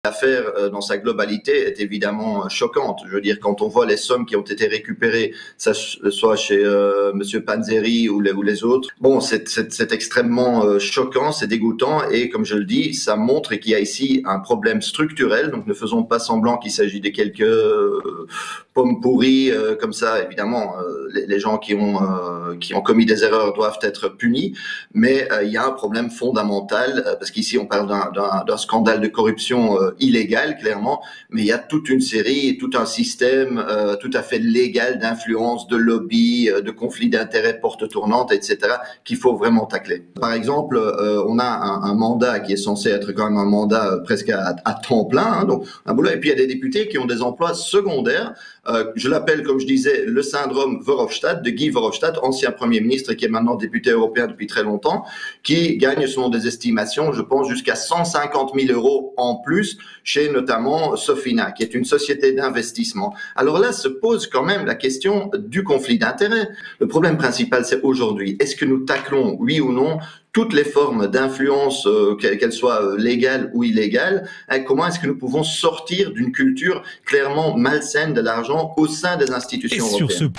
L'affaire dans sa globalité est évidemment choquante. Je veux dire, quand on voit les sommes qui ont été récupérées, ça soit chez Monsieur Panzeri ou les autres, bon, c'est extrêmement choquant, c'est dégoûtant, et comme je le dis, ça montre qu'il y a ici un problème structurel. Donc ne faisons pas semblant qu'il s'agit de quelques pommes pourries comme ça. Évidemment, les gens qui ont commis des erreurs doivent être punis, mais il y a un problème fondamental parce qu'ici on parle d'un scandale de corruption illégal, clairement, mais il y a toute une série, tout un système tout à fait légal d'influence, de lobby, de conflits d'intérêts, porte tournante, etc., qu'il faut vraiment tacler. Par exemple, on a un mandat qui est censé être quand même un mandat presque à temps plein, hein, donc un boulot, et puis il y a des députés qui ont des emplois secondaires. Je l'appelle, comme je disais, le syndrome Verhofstadt, de Guy Verhofstadt, ancien Premier ministre qui est maintenant député européen depuis très longtemps, qui gagne, selon des estimations, je pense, jusqu'à 150 000 € en plus chez notamment Sofina, qui est une société d'investissement. Alors là, se pose quand même la question du conflit d'intérêts. Le problème principal, c'est aujourd'hui, est-ce que nous taclons, oui ou non, toutes les formes d'influence, qu'elles soient légales ou illégales, comment est-ce que nous pouvons sortir d'une culture clairement malsaine de l'argent au sein des institutions européennes.